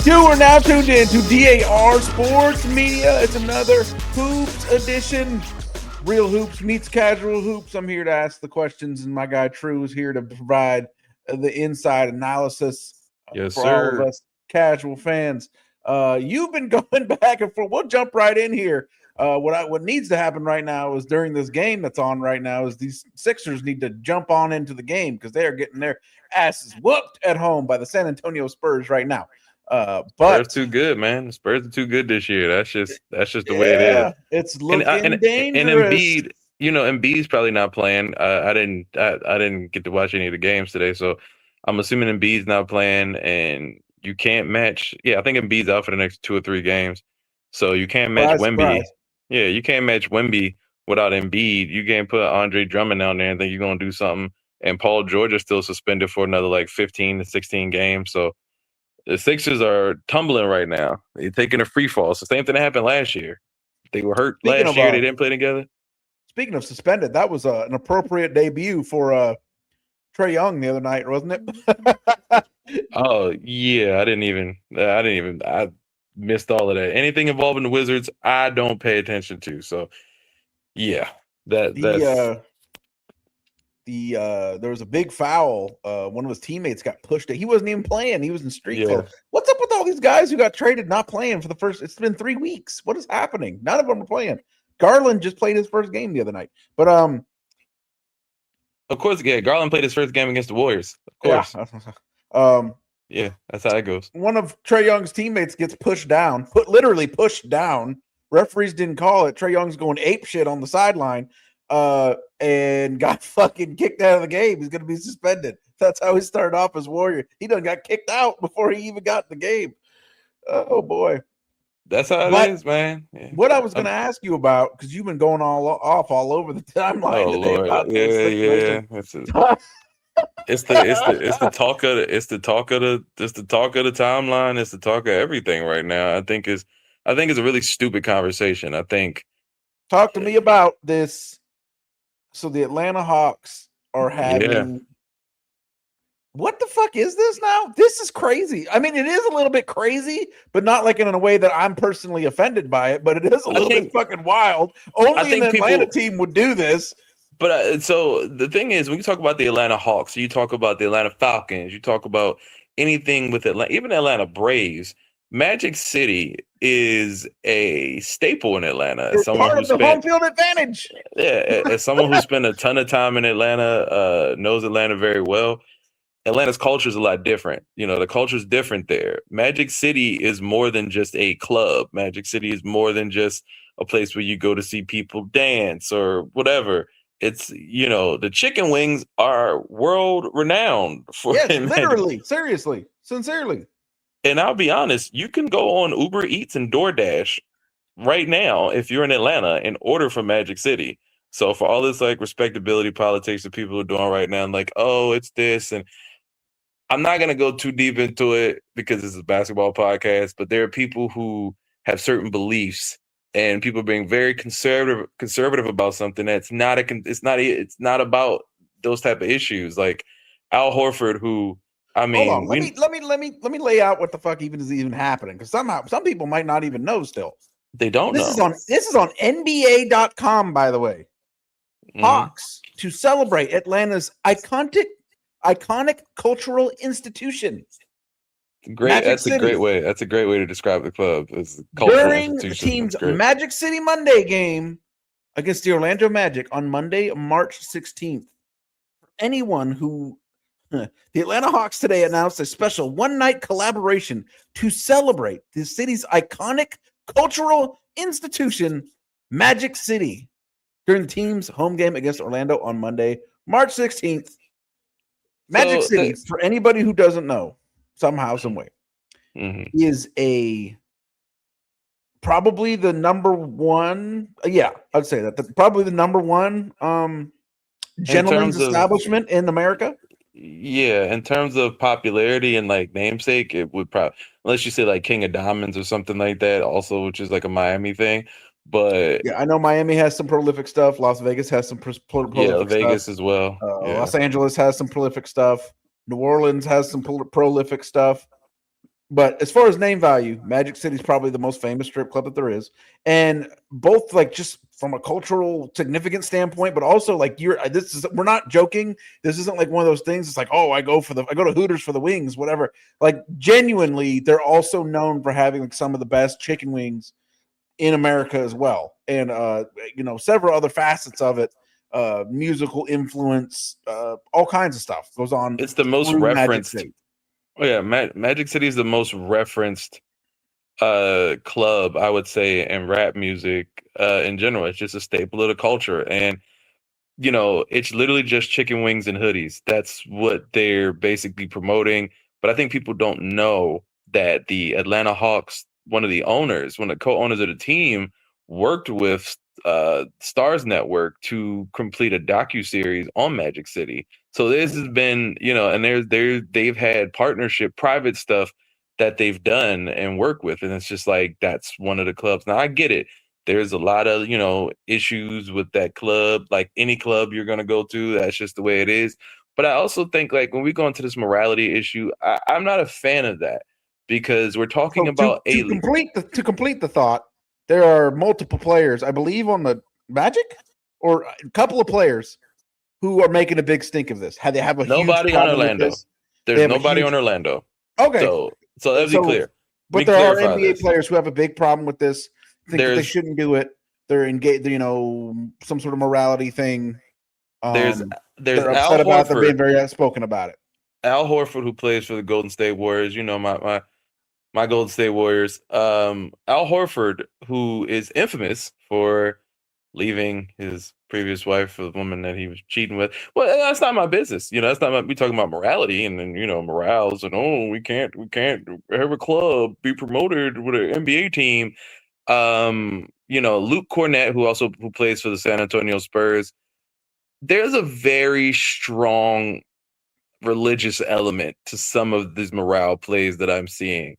You are now tuned in to DAR Sports Media. It's another Hoops edition. Real Hoops meets Casual Hoops. I'm here to ask the questions, and my guy True is here to provide the inside analysis for all of us casual fans. You've been going back and forth. We'll jump right in here. What needs to happen right now is during this game that's on right now is these Sixers need to jump on into the game because they are getting their asses whooped at home by the San Antonio Spurs right now. But Spurs too good, man. The Spurs are too good this year. That's just the way it is. It's looking dangerous. And Embiid, Embiid's probably not playing. I didn't get to watch any of the games today, so I'm assuming Embiid's not playing. And you can't match. Yeah, I think Embiid's out for the next 2 or 3 games, so you can't match Wemby. Surprise. Yeah, you can't match Wemby without Embiid. You can't put Andre Drummond down there and think you're gonna do something. And Paul George is still suspended for another like 15 to 16 games, so. The Sixers are tumbling right now. They're taking a free fall. It's the same thing that happened last year. They were hurt last year. They didn't play together. Speaking of suspended, that was an appropriate debut for Trae Young the other night, wasn't it? Oh yeah, I missed all of that. Anything involving the Wizards, I don't pay attention to. So yeah, that's. There was a big foul. One of his teammates got pushed. He wasn't even playing. He was in street clothes. What's up with all these guys who got traded not playing for the first? It's been 3 weeks. What is happening? None of them are playing. Garland just played his first game the other night. But of course, yeah. Garland played his first game against the Warriors. Of course. Yeah, that's how it goes. One of Trae Young's teammates gets pushed down. Literally pushed down. Referees didn't call it. Trae Young's going ape shit on the sideline. And got fucking kicked out of the game. He's going to be suspended. That's how he started off as Warrior. He done got kicked out before he even got in the game. Oh, boy. That's how it is, man. Yeah. What I was going to ask you about, because you've been going all over the timeline today. Lord. About yeah. It's the talk of the timeline. It's the talk of everything right now. I think it's a really stupid conversation. Talk to me about this. So the Atlanta Hawks are having what the fuck is this now? This is crazy. I mean, it is a little bit crazy, but not like in a way that I'm personally offended by it, but it is a little bit fucking wild. Only an Atlanta team would do this. But so the thing is, when you talk about the Atlanta Hawks, you talk about the Atlanta Falcons, you talk about anything with Atlanta, even Atlanta Braves, Magic City is a staple in Atlanta. It's part of the home field advantage. Yeah, as someone who spent a ton of time in Atlanta, knows Atlanta very well. Atlanta's culture is a lot different. The culture is different there. Magic City is more than just a club. Magic City is more than just a place where you go to see people dance or whatever. It's, the chicken wings are world renowned for yes, literally, seriously, sincerely. And I'll be honest, you can go on Uber Eats and DoorDash right now if you're in Atlanta and order from Magic City. So for all this like respectability politics that people are doing right now, and like, oh, it's this, and I'm not gonna go too deep into it because this is a basketball podcast, but there are people who have certain beliefs and people being very conservative about something that's it's not about those type of issues. Like Al Horford, who I mean, hold on. Let me lay out what the fuck is even happening, because somehow some people might not even know still. They don't know. This is on NBA.com, by the way. Mm-hmm. Hawks to celebrate Atlanta's iconic cultural institution. That's a great way to describe the club. During the team's Magic City Monday game against the Orlando Magic on Monday, March 16th. For anyone who the Atlanta Hawks today announced a special one-night collaboration to celebrate the city's iconic cultural institution, Magic City, during the team's home game against Orlando on Monday, March 16th. Magic City, for anybody who doesn't know, somehow, some way, is probably the number one. I'd say that. Probably the number one gentleman's establishment in America. Yeah, in terms of popularity and like namesake, it would probably, unless you say like King of Diamonds or something like that, also, which is like a Miami thing. But yeah, I know Miami has some prolific stuff. Las Vegas has some prolific stuff. Vegas as well. Los Angeles has some prolific stuff. New Orleans has some prolific stuff. But as far as name value, Magic City is probably the most famous strip club that there is, and both like just from a cultural significant standpoint, but also like we're not joking. This isn't like one of those things. It's like, oh, I go to Hooters for the wings, whatever. Like genuinely, they're also known for having like some of the best chicken wings in America as well, and several other facets of it. Musical influence, all kinds of stuff goes on It's the most through Magic referenced. City. Oh yeah, Magic City is the most referenced club, I would say, in rap music in general. It's just a staple of the culture, and it's literally just chicken wings and hoodies. That's what they're basically promoting. But I think people don't know that the Atlanta Hawks, one of the co-owners of the team, worked with Stars Network to complete a docuseries on Magic City. So this has been, and they've had partnership, private stuff that they've done and work with, and it's just like that's one of the clubs. Now I get it. There's a lot of, issues with that club, like any club you're going to go to. That's just the way it is. But I also think like when we go into this morality issue, I'm not a fan of that because we're talking about to complete the thought. There are multiple players, I believe, on the Magic, or a couple of players who are making a big stink of this. They have a nobody huge on problem Orlando. with this. There's nobody on Orlando. Okay, so let's be clear. But there are NBA players who have a big problem with this. Think that they shouldn't do it. They're engaged, some sort of morality thing. There's they're upset Al about Horford. They're being very outspoken about it. Al Horford, who plays for the Golden State Warriors, my Golden State Warriors. Al Horford, who is infamous for leaving his previous wife for the woman that he was cheating with. Well, that's not my business. That's not we talking about morality and then morals and we can't have a club be promoted with an NBA team. Luke Cornett, who plays for the San Antonio Spurs. There's a very strong religious element to some of these morale plays that I'm seeing.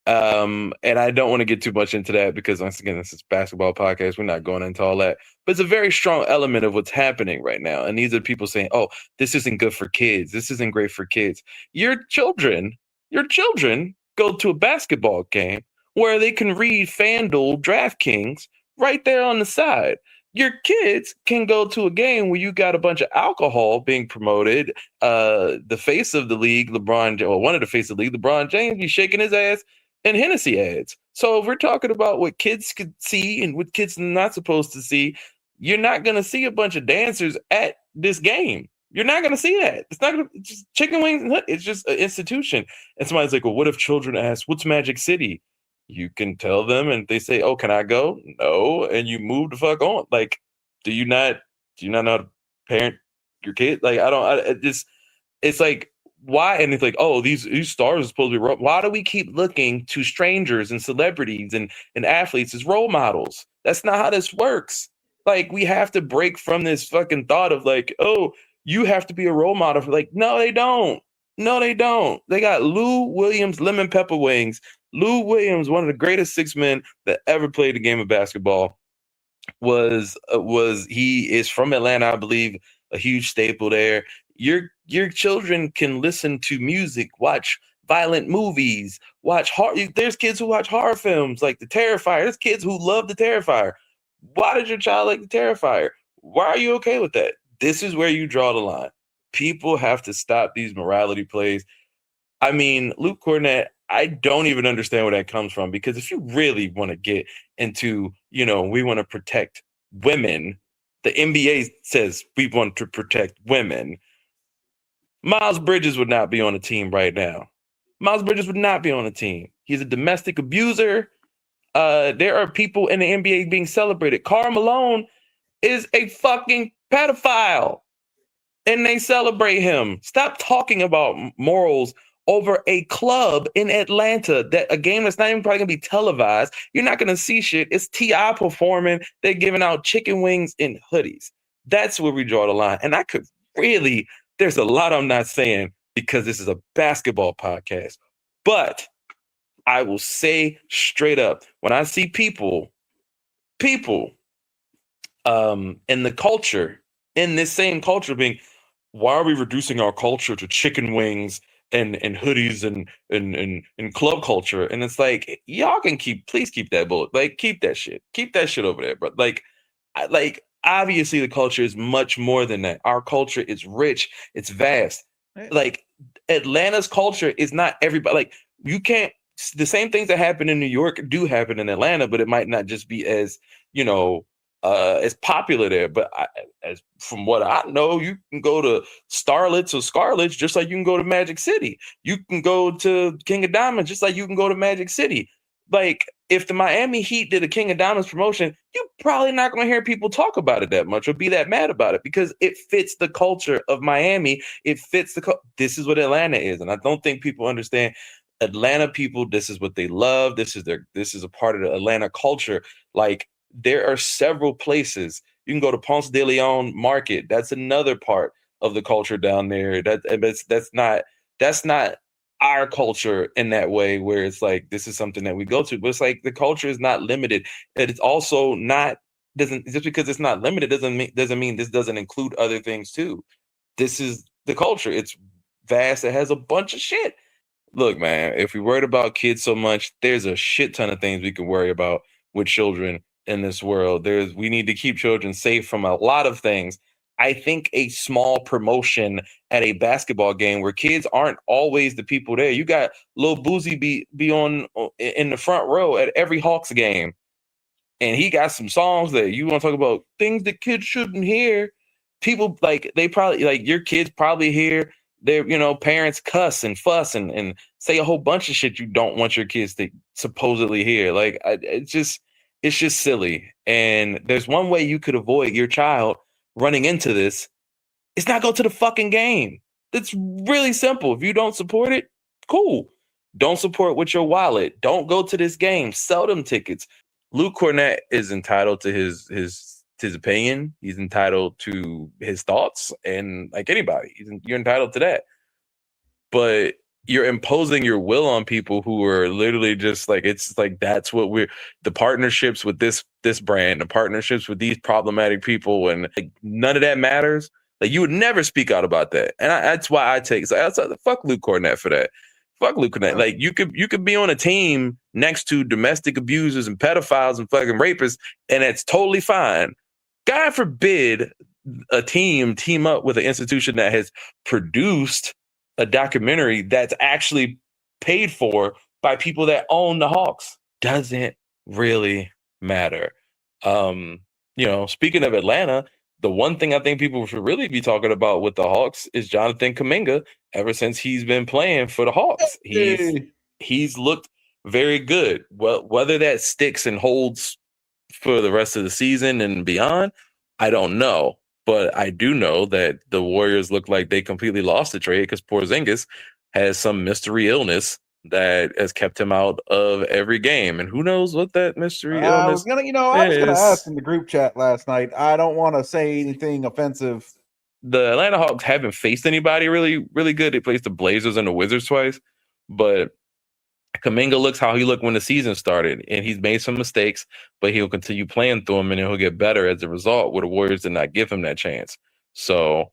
And I don't want to get too much into that because once again, this is a basketball podcast. We're not going into all that, but it's a very strong element of what's happening right now. And these are people saying, oh, this isn't good for kids. This isn't great for kids. Your children go to a basketball game where they can read FanDuel DraftKings right there on the side. Your kids can go to a game where you got a bunch of alcohol being promoted. The face of the league, one of the face of the league, LeBron James, be shaking his ass in Hennessy ads. So if we're talking about what kids could see and what kids are not supposed to see, you're not going to see a bunch of dancers at this game. You're not going to see that. It's not going to just chicken wings and hood. It's just an institution. And somebody's like, well, what if children ask, what's Magic City? You can tell them and they say, oh, can I go? No. And you move the fuck on. Like, do you not know how to parent your kid? Like, it's like, why? And it's like, oh, these stars are supposed to be, why do we keep looking to strangers and celebrities and athletes as role models? That's not how this works. Like, we have to break from this fucking thought of like, oh, you have to be a role model for like, no, they don't. No, they don't. They got Lou Williams lemon pepper wings. Lou Williams, one of the greatest six men that ever played the game of basketball, he is from Atlanta, I believe, a huge staple there. Your children can listen to music, watch violent movies, there's kids who watch horror films like The Terrifier. There's kids who love The Terrifier. Why did your child like The Terrifier? Why are you okay with that? This is where you draw the line. People have to stop these morality plays. I mean, Luke Cornett, I don't even understand where that comes from, because if you really want to get into, we want to protect women, the NBA says we want to protect women. Miles Bridges would not be on the team right now. Miles Bridges would not be on the team. He's a domestic abuser. There are people in the NBA being celebrated. Karl Malone is a fucking pedophile, and they celebrate him. Stop talking about morals over a club in Atlanta, a game that's not even probably going to be televised. You're not going to see shit. It's T.I. performing. They're giving out chicken wings and hoodies. That's where we draw the line. And there's a lot I'm not saying because this is a basketball podcast. But I will say straight up, when I see people in the culture, in this same culture being, why are we reducing our culture to chicken wings and hoodies and club culture. And it's like, y'all can please keep that bullet. Like, keep that shit over there. But like obviously the culture is much more than that. Our culture is rich, it's vast. Like Atlanta's culture is not everybody. Like you can't, the same things that happen in New York do happen in Atlanta, but it might not just be as, as popular there. But as from what I know, you can go to Starlets or Scarlets just like you can go to Magic City. You can go to King of Diamonds just like you can go to Magic City. Like if the Miami Heat did a King of Diamonds promotion, you're probably not going to hear people talk about it that much or be that mad about it because it fits the culture of Miami. It fits this is what Atlanta is. And I don't think people understand Atlanta people. This is what they love. This is a part of the Atlanta culture. Like there are several places you can go to Ponce de Leon Market. That's another part of the culture down there. That's not our culture in that way where it's like this is something that we go to, but it's like the culture is not limited. And it's also not doesn't just because it's not limited doesn't mean this doesn't include other things too. This is the culture. It's vast. It has a bunch of shit. Look, man, if we worried about kids so much, there's a shit ton of things we can worry about with children in this world. We need to keep children safe from a lot of things. I think a small promotion at a basketball game where kids aren't always the people there. You got Lil Boozy be on in the front row at every Hawks game, and he got some songs that you want to talk about things that kids shouldn't hear. People like they probably like your kids probably hear their parents cuss and fuss and say a whole bunch of shit you don't want your kids to supposedly hear. Like it's just silly. And there's one way you could avoid your child running into this. It's not go to the fucking game. It's really simple. If you don't support it, cool. Don't support with your wallet. Don't go to this game. Sell them tickets. Luke Cornett is entitled to his opinion. He's entitled to his thoughts, and like anybody, you're entitled to that. But you're imposing your will on people who are literally just like, it's like, that's what the partnerships with this brand, the partnerships with these problematic people, and like, none of that matters. Like you would never speak out about that. And that's why I take, fuck Luke Cornett for that. Fuck Luke Cornett. Like you could be on a team next to domestic abusers and pedophiles and fucking rapists, and it's totally fine. God forbid a team up with an institution that has produced a documentary that's actually paid for by people that own the Hawks. Doesn't really matter. Speaking of Atlanta, the one thing I think people should really be talking about with the Hawks is Jonathan Kuminga. Ever since he's been playing for the Hawks, he's looked very good. Well, whether that sticks and holds for the rest of the season and beyond, I don't know. But I do know that the Warriors look like they completely lost the trade because Porzingis has some mystery illness that has kept him out of every game. And who knows what that mystery illness I was gonna ask in the group chat last night. I don't want to say anything offensive. The Atlanta Hawks haven't faced anybody really, really good. They faced the Blazers and the Wizards twice. But Kuminga looks how he looked when the season started, and he's made some mistakes, but he'll continue playing through them, and he'll get better as a result. Where the Warriors did not give him that chance. So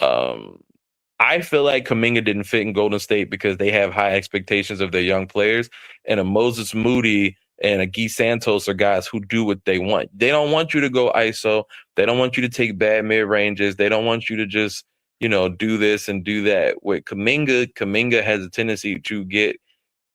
I feel like Kuminga didn't fit in Golden State because they have high expectations of their young players, and a Moses Moody and a Guy Santos are guys who do what they want. They don't want you to go ISO. They don't want you to take bad mid ranges. They don't want you to just do this and do that. With Kuminga has a tendency to get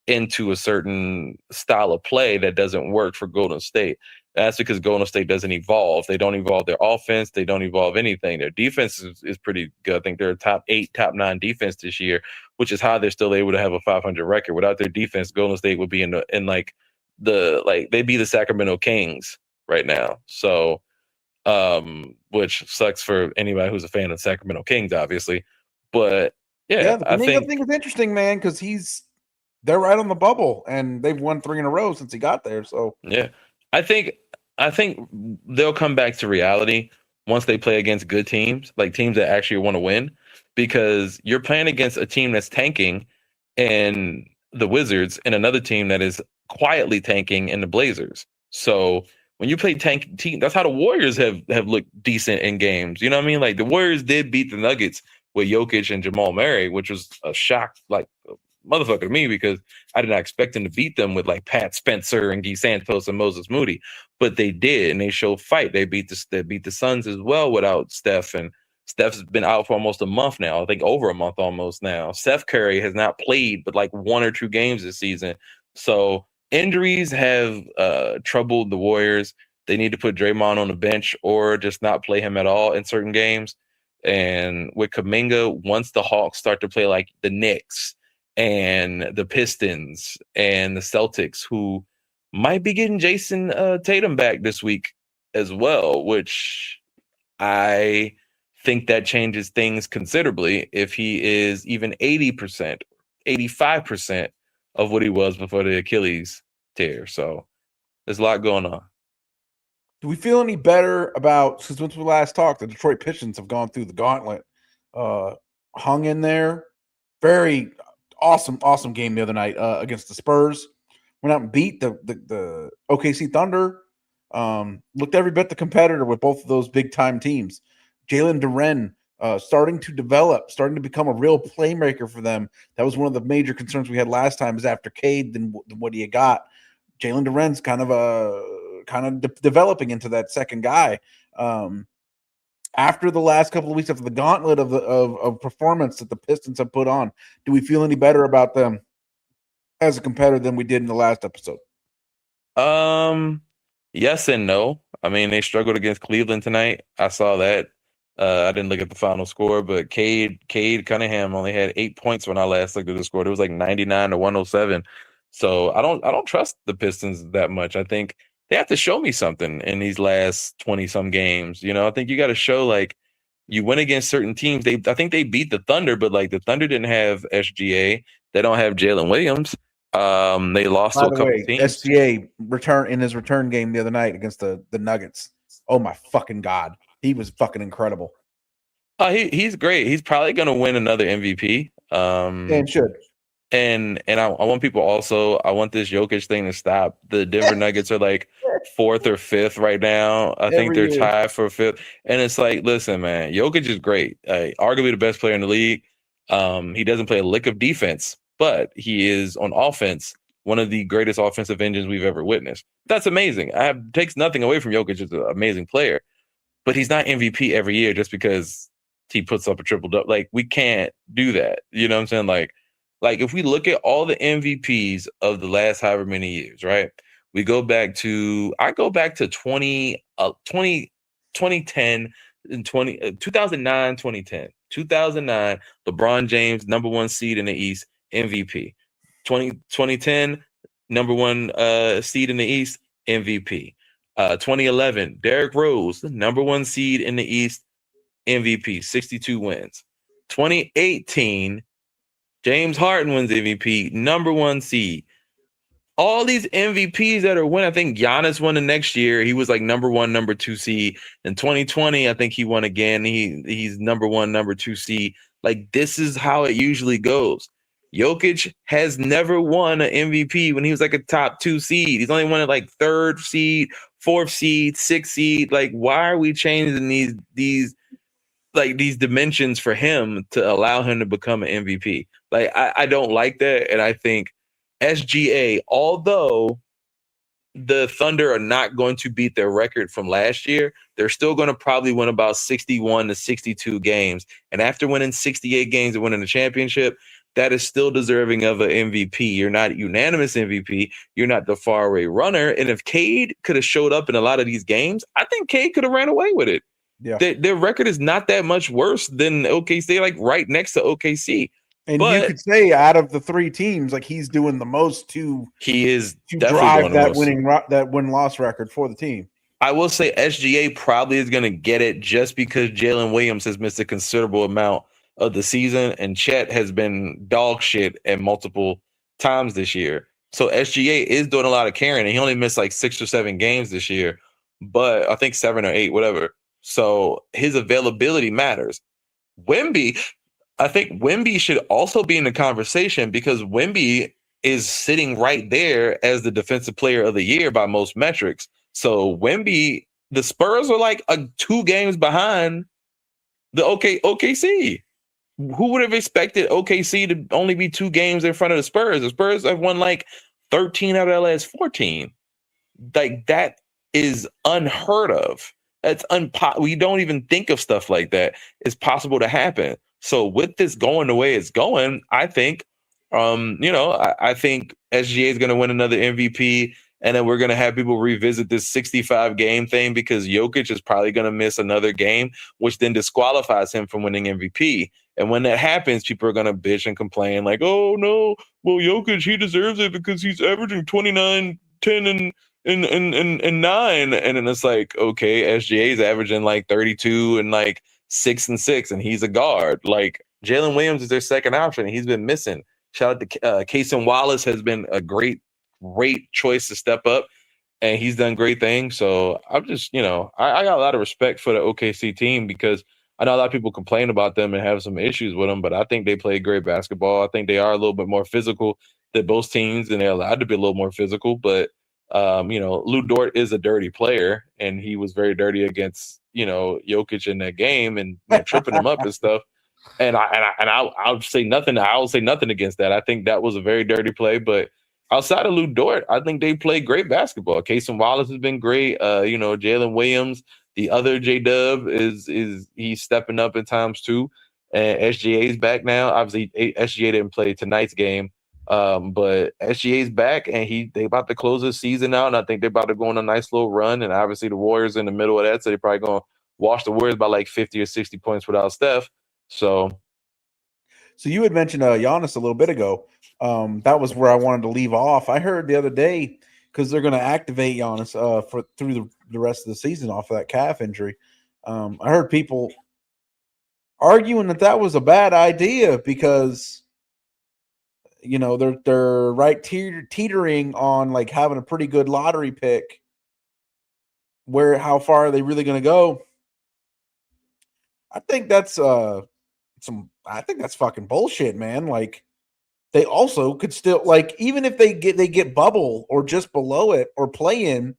into a certain style of play that doesn't work for Golden State. That's because Golden State doesn't evolve. They don't evolve their offense. They don't evolve anything. Their defense is pretty good. I think they're a top 8, top 9 defense this year, which is how they're still able to have a 500 record. Without their defense, Golden State would be they'd be the Sacramento Kings right now. So, which sucks for anybody who's a fan of Sacramento Kings, obviously. But yeah, I think it's interesting, man, because they're right on the bubble, and they've won 3 in a row since he got there. So yeah, I think they'll come back to reality once they play against good teams, like teams that actually want to win, because you're playing against a team that's tanking and the Wizards and another team that is quietly tanking in the Blazers. So when you play tank team, that's how the Warriors have looked decent in games. You know what I mean? Like the Warriors did beat the Nuggets with Jokic and Jamal Murray, which was a shock, like a motherfucker to me, because I did not expect them to beat them with like Pat Spencer and Guy Santos and Moses Moody, but they did, and they showed fight. They beat the Suns as well without Steph, and Steph's been out for almost a month now. I think over a month almost now. Steph Curry has not played but like 1 or 2 games this season. So injuries have troubled the Warriors. They need to put Draymond on the bench or just not play him at all in certain games. And with Kuminga, once the Hawks start to play like the Knicks and the Pistons and the Celtics, who might be getting Jason Tatum back this week as well, which I think that changes things considerably if he is even 80%, 85% of what he was before the Achilles tear. So there's a lot going on. Do we feel any better about, since once we last talked, the Detroit Pistons have gone through the gauntlet, hung in there. Very awesome game the other night against the Spurs. Went out and beat the OKC Thunder. Looked every bit the competitor with both of those big-time teams. Jalen Duren starting to develop, starting to become a real playmaker for them. That was one of the major concerns we had last time, is after Cade, then what do you got? Jalen Duren's kind of developing into that second guy. After the last couple of weeks, after the gauntlet of performance that the Pistons have put on, do we feel any better about them as a competitor than we did in the last episode? Yes and no. I mean, they struggled against Cleveland tonight. I saw that. I didn't look at the final score, but Cade Cunningham only had 8 points when I last looked at the score. It was like 99 to 107. So I don't trust the Pistons that much. I think they have to show me something in these last 20 some games. You know, I think you got to show, like, you win against certain teams. I think they beat the Thunder, but like the Thunder didn't have SGA. They don't have Jalen Williams. They lost to a couple teams. SGA in his return game the other night against the Nuggets. Oh my fucking God. He was fucking incredible. He's great. He's probably going to win another MVP. And should. And I want people also, I want this Jokic thing to stop. The Denver Nuggets are like 4th or 5th right now. I think they're tied for 5th. And it's like, listen, man, Jokic is great. Arguably the best player in the league. He doesn't play a lick of defense, but he is on offense one of the greatest offensive engines we've ever witnessed. That's amazing. Takes nothing away from Jokic. He's an amazing player, but he's not MVP every year just because he puts up a triple-double. Like, we can't do that. You know what I'm saying? Like if we look at all the MVPs of the last however many years, right? I go back to 2010 and 2009, 2010. 2009, LeBron James, number 1 seed in the East, MVP. 2010, number 1 seed in the East, MVP. 2011, Derrick Rose, number 1 seed in the East, MVP, 62 wins. 2018, James Harden wins MVP, number 1 seed. All these MVPs that are winning, I think Giannis won the next year. He was like number 1, number 2 seed. In 2020, I think he won again. He's number 1, number 2 seed. Like, this is how it usually goes. Jokic has never won an MVP when he was like a top 2 seed. He's only won it like 3rd seed, 4th seed, 6th seed. Like, why are we changing these dimensions for him to allow him to become an MVP? Like, I don't like that. And I think SGA, although the Thunder are not going to beat their record from last year, they're still going to probably win about 61 to 62 games. And after winning 68 games and winning the championship, that is still deserving of an MVP. You're not unanimous MVP. You're not the faraway runner. And if Cade could have showed up in a lot of these games, I think Cade could have ran away with it. Yeah. Their record is not that much worse than OKC. They're like right next to OKC. And you could say out of the 3 teams, like, he's doing the most to drive that win-loss record for the team. I will say SGA probably is going to get it just because Jalen Williams has missed a considerable amount of the season, and Chet has been dog shit at multiple times this year. So SGA is doing a lot of carrying, and he only missed like 6 or 7 games this year, but I think 7 or 8, whatever. So his availability matters. I think Wemby should also be in the conversation because Wemby is sitting right there as the defensive player of the year by most metrics. So Wemby, the Spurs are like 2 games behind the OKC. who would have expected OKC to only be 2 games in front of the Spurs? The Spurs have won like 13 out of their last 14. Like that is unheard of. That's we don't even think of stuff like that. It's possible to happen. So with this going the way it's going, I think, I think SGA is going to win another MVP, and then we're going to have people revisit this 65 game thing because Jokic is probably going to miss another game, which then disqualifies him from winning MVP. And when that happens, people are going to bitch and complain like, oh no, well, Jokic, he deserves it because he's averaging 29, 10, and 9. And then it's like, okay, SGA is averaging like 32 and like 6 and 6, and he's a guard. Like Jalen Williams is their second option, and he's been missing. Shout out to Cason Wallace has been a great choice to step up, and he's done great things. So I'm just, I got a lot of respect for the OKC team because I know a lot of people complain about them and have some issues with them, but I think they play great basketball. I think they are a little bit more physical than both teams, and they're allowed to be a little more physical. But Lou Dort is a dirty player, and he was very dirty against Jokic in that game and tripping him up and stuff. And I'll say nothing. I'll say nothing against that. I think that was a very dirty play. But outside of Lou Dort, I think they play great basketball. Cason Wallace has been great. Jalen Williams, the other J Dub is he's stepping up at times too. And SGA is back now. Obviously, SGA didn't play tonight's game, but SGA is back, and they about to close the season out. And I think they're about to go on a nice little run. And obviously, the Warriors in the middle of that, so they're probably going to wash the Warriors by like 50 or 60 points without Steph. So you had mentioned Giannis a little bit ago. That was where I wanted to leave off. I heard the other day because they're going to activate Giannis through the rest of the season off of that calf injury. I heard people arguing that was a bad idea because they're right teetering on like having a pretty good lottery pick. How far are they really going to go? I think that's fucking bullshit, man. Like they also could still, like, even if they get bubble or just below it or play in,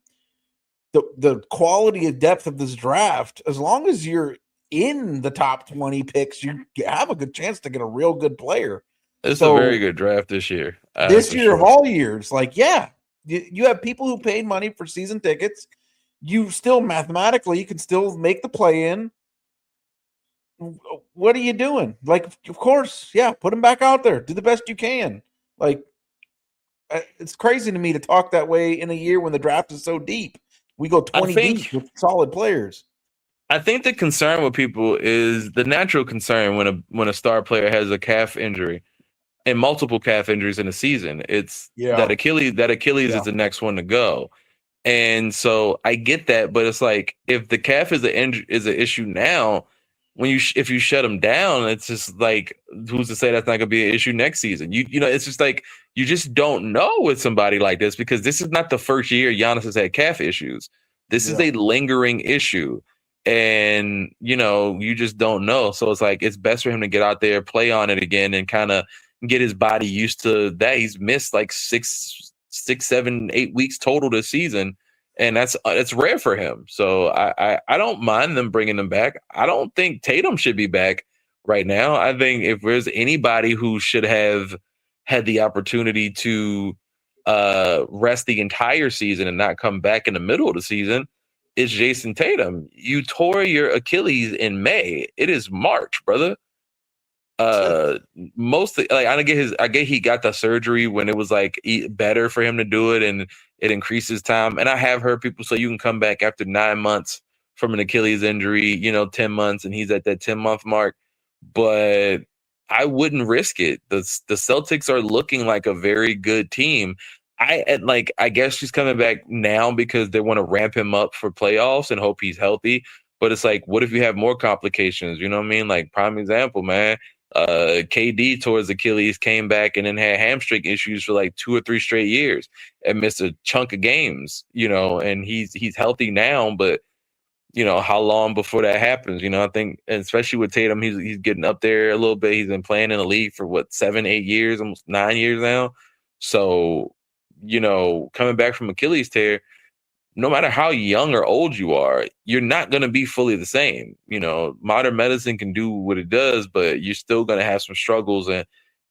the quality of depth of this draft, as long as you're in the top 20 picks, you have a good chance to get a real good player. It's a very good draft this year. This year of all years, like, yeah, you have people who paid money for season tickets. You still mathematically, you can still make the play in. What are you doing? Like, of course, yeah, put him back out there. Do the best you can. Like, it's crazy to me to talk that way in a year when the draft is so deep. We go 20 deep with solid players. I think the concern with people is the natural concern when a star player has a calf injury and multiple calf injuries in a season. It's that Achilles is the next one to go. And so I get that, but it's like if the calf is an issue now, if you shut him down, it's just like, who's to say that's not going to be an issue next season? It's just like you just don't know with somebody like this because this is not the first year Giannis has had calf issues. This is a lingering issue, and you just don't know. So it's like it's best for him to get out there, play on it again, and kind of get his body used to that. He's missed like 6, 7, 8 weeks total this season. And it's rare for him. So I don't mind them bringing him back. I don't think Tatum should be back right now. I think if there's anybody who should have had the opportunity to rest the entire season and not come back in the middle of the season, it's Jason Tatum. You tore your Achilles in May. It is March, brother. Mostly, like, I get he got the surgery when it was like better for him to do it, and it increases time. And I have heard people say you can come back after 9 months from an Achilles injury, 10 months, and he's at that 10-month mark. But I wouldn't risk it. The Celtics are looking like a very good team. I guess she's coming back now because they want to ramp him up for playoffs and hope he's healthy. But it's like, what if you have more complications? You know what I mean? Like, prime example, man. KD tore his Achilles, came back, and then had hamstring issues for like 2 or 3 straight years and missed a chunk of games, and he's healthy now, but how long before that happens? I think, especially with Tatum, he's getting up there a little bit. He's been playing in the league for 7, 8 years, almost 9 years now. So, coming back from Achilles tear, no matter how young or old you are, you're not going to be fully the same. You know, modern medicine can do what it does, but you're still going to have some struggles, and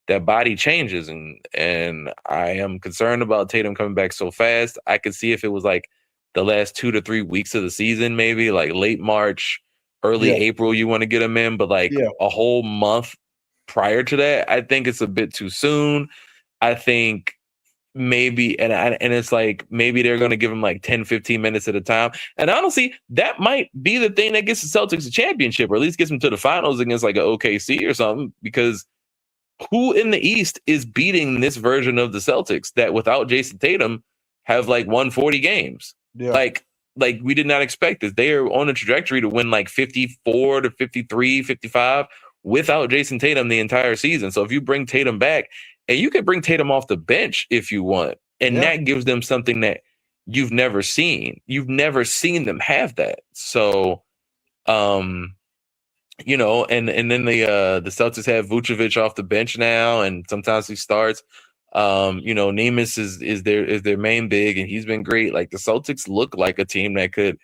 that body changes. And I am concerned about Tatum coming back so fast. I could see if it was like the last 2 to 3 weeks of the season, maybe like late March, early April, you want to get him in, but like a whole month prior to that, I think it's a bit too soon. I think maybe, and it's like maybe they're going to give him like 10, 15 minutes at a time. And honestly, that might be the thing that gets the Celtics a championship, or at least gets them to the finals against like an OKC or something, because who in the East is beating this version of the Celtics that without Jason Tatum have like won 40 games? Yeah. Like we did not expect this. They are on a trajectory to win like 54 to 53, 55 without Jason Tatum the entire season. So if you bring Tatum back, and you can bring Tatum off the bench if you want, and that gives them something that you've never seen. You've never seen them have that. So, you know, and then the Celtics have Vucevic off the bench now, and sometimes he starts. You know, Neemias is their main big, and he's been great. Like the Celtics look like a team that could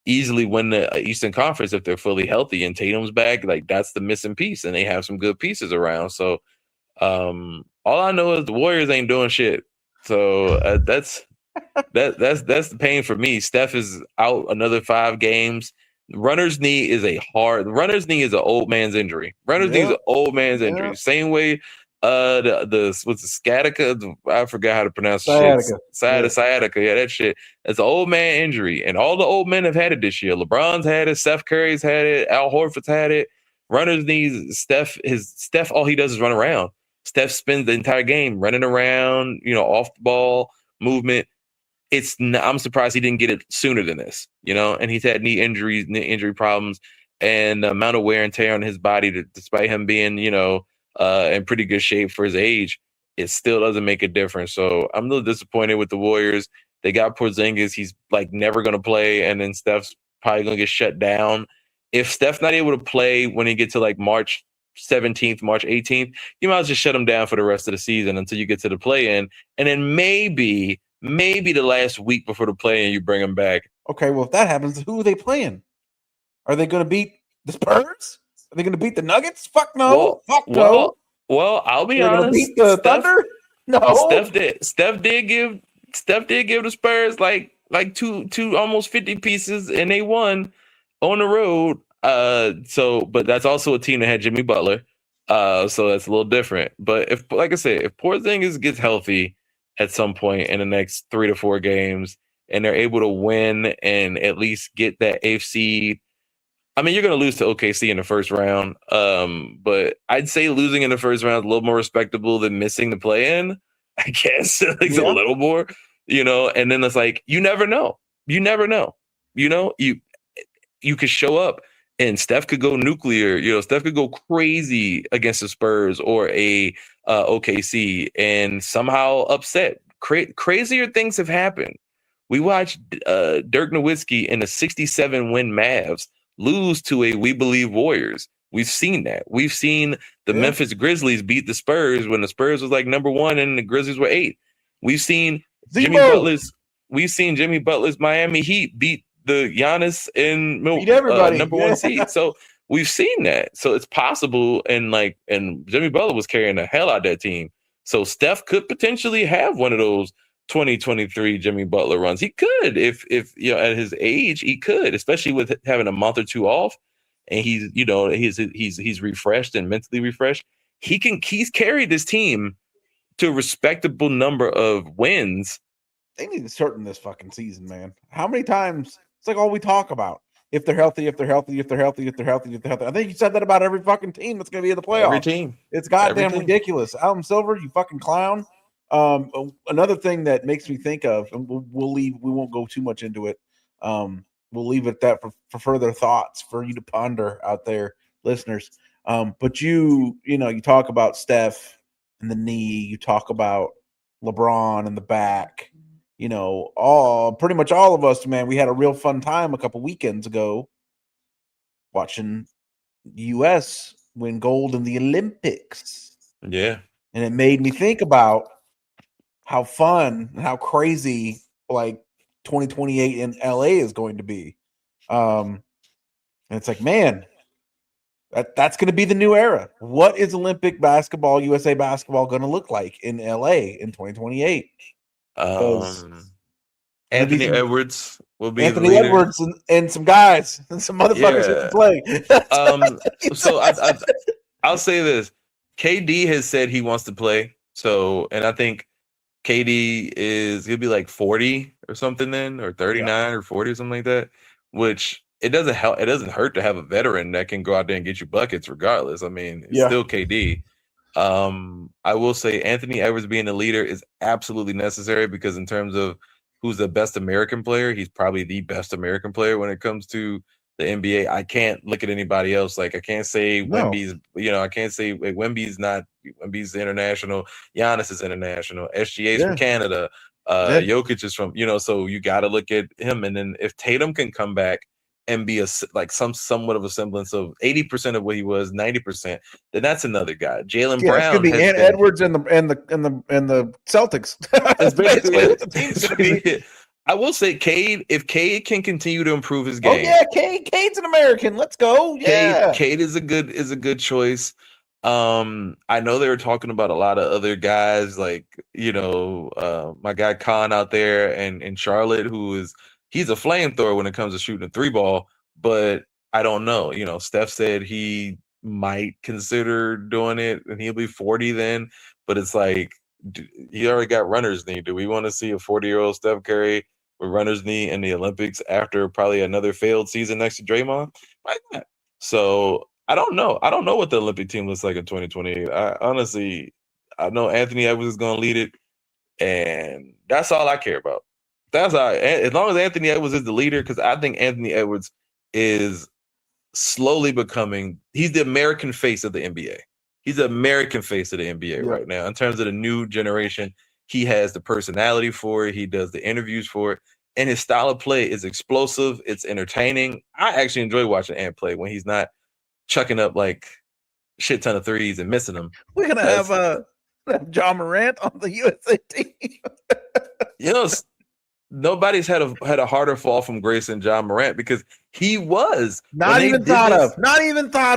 easily win the Eastern Conference if they're fully healthy, and Tatum's back. Like that's the missing piece, and they have some good pieces around. So, all I know is the Warriors ain't doing shit. So that's the pain for me. Steph is out another 5 games. Runner's knee is an old man's injury. Runner's knee is an old man's injury. Same way what's the sciatica? I forgot how to pronounce sciatica. Sciatica. Yeah, that shit. It's an old man injury. And all the old men have had it this year. LeBron's had it, Steph Curry's had it, Al Horford's had it. Runner's knees, Steph, all he does is run around. Steph spends the entire game running around, you know, off the ball movement. I'm surprised he didn't get it sooner than this, you know, and he's had knee injury problems, and the amount of wear and tear on his body, despite him being, you know, in pretty good shape for his age, it still doesn't make a difference. So I'm a little disappointed with the Warriors. They got Porzingis. He's like never going to play. And then Steph's probably going to get shut down. If Steph's not able to play when he gets to like March 17th, March 18th, you might as well just shut him down for the rest of the season until you get to the play-in. And then maybe the last week before the play-in, you bring him back. Okay, well, if that happens, who are they playing? Are they going to beat the Spurs? Are they going to beat the Nuggets? Fuck no. No. Well, I'll be honest. Beat the Thunder? No. Steph did give the Spurs like two almost 50 pieces, and they won on the road. But that's also a team that had Jimmy Butler. So that's a little different. But if Porzingis gets healthy at some point in the next 3 to 4 games, and they're able to win and at least get that 8th seed, I mean, you're going to lose to OKC in the first round. But I'd say losing in the first round is a little more respectable than missing the play-in, I guess. A little more, you know. And then it's like, you never know. You know, you could show up and Steph could go nuclear. You know, Steph could go crazy against the Spurs or a OKC and somehow upset. Crazier things have happened. We watched Dirk Nowitzki in the 67-win Mavs lose to a We Believe Warriors. We've seen that. We've seen the Memphis Grizzlies beat the Spurs when the Spurs was like number 1 and the Grizzlies were 8. We've seen Jimmy Butler's Miami Heat beat the Giannis and number 1 seed. So we've seen that. So it's possible, and Jimmy Butler was carrying the hell out of that team. So Steph could potentially have one of those 2023 Jimmy Butler runs. He could, if you know, at his age, he could, especially with having a month or 2 off, and he's refreshed and mentally refreshed. He's carried this team to a respectable number of wins. They need to shorten this fucking season, man. How many times? It's like all we talk about. If they're healthy. I think you said that about every fucking team that's going to be in the playoffs. Every team. It's goddamn ridiculous. Adam Silver, you fucking clown. Another thing that makes me think of, and we'll leave. We won't go too much into it. We'll leave it at that for further thoughts for you to ponder out there, listeners. But you talk about Steph and the knee. You talk about LeBron and the back. You know, pretty much all of us, man, we had a real fun time a couple weekends ago watching the U.S. win gold in the Olympics. Yeah. And it made me think about how fun and how crazy, like, 2028 in LA is going to be. And it's like, man, that's going to be the new era. What is Olympic basketball, USA basketball going to look like in LA in 2028? Anthony Edwards will be Anthony the leader. Edwards and some guys and some motherfuckers that can play. So I'll say this. KD has said he wants to play. So, and I think KD he'll be like 40 or something then, or 39 or 40 or something like that, which it doesn't help. It doesn't hurt to have a veteran that can go out there and get you buckets regardless. I mean, it's still KD. I will say Anthony Edwards being the leader is absolutely necessary because in terms of who's the best American player, he's probably the best American player when it comes to the NBA. I can't look at anybody else. Like I can't say Wemby's, I can't say Wemby's international. Giannis is international. SGA's from Canada. Jokic is from, so you got to look at him. And then if Tatum can come back and be somewhat of a semblance of 80% of what he was, 90%, then that's another guy. Jaylen Brown could be Edwards and the Celtics. That's basically what the team's going to be. I will say Cade, if Cade can continue to improve his game. Oh yeah, Cade's an American. Let's go. Yeah. Cade is a good choice. I know they were talking about a lot of other guys like, my guy Khan out there in Charlotte, he's a flamethrower when it comes to shooting a 3-ball, but I don't know. Steph said he might consider doing it and he'll be 40 then, but it's like, he already got runner's knee. Do we want to see a 40-year-old Steph Curry with runner's knee in the Olympics after probably another failed season next to Draymond? Might not. So I don't know. I don't know what the Olympic team looks like in 2028. I know Anthony Edwards is going to lead it, and that's all I care about. That's all. As long as Anthony Edwards is the leader, because I think Anthony Edwards is slowly becoming. He's the American face of the NBA. He's the American face of the NBA right now. In terms of the new generation, he has the personality for it. He does the interviews for it, and his style of play is explosive. It's entertaining. I actually enjoy watching Ant play when he's not chucking up like shit ton of threes and missing them. We're gonna have John Morant on the USA team. Nobody's had a harder fall from grace than John Morant because he was not even thought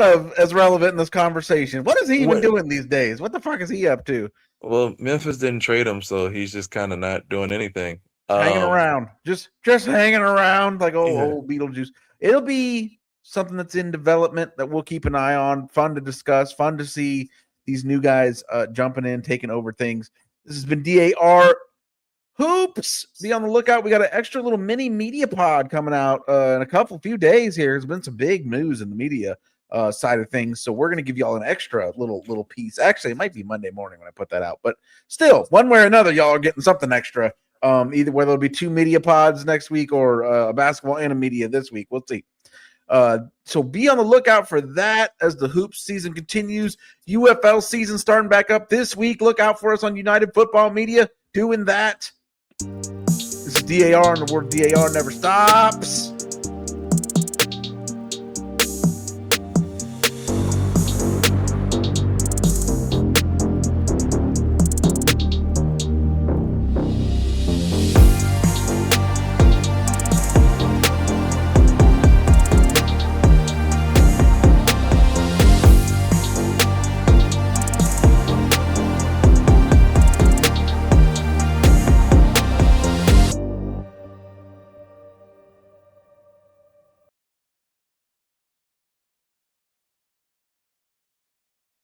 of as relevant in this conversation. What is he even doing these days? What the fuck is he up to? Well, Memphis didn't trade him, so he's just kind of not doing anything. Hanging around, just hanging around like old Beetlejuice. It'll be something that's in development that we'll keep an eye on. Fun to discuss. Fun to see these new guys jumping in, taking over things. This has been DAR Hoops. Be on the lookout. We got an extra little mini media pod coming out in a few days here. There's been some big news in the media side of things. So we're going to give you all an extra little piece. Actually, it might be Monday morning when I put that out. But still, one way or another, y'all are getting something extra. Either whether it'll be 2 media pods next week or a basketball and a media this week. We'll see. So be on the lookout for that as the hoops season continues. UFL season starting back up this week. Look out for us on United Football Media doing that. This is DAR, and the word DAR never stops.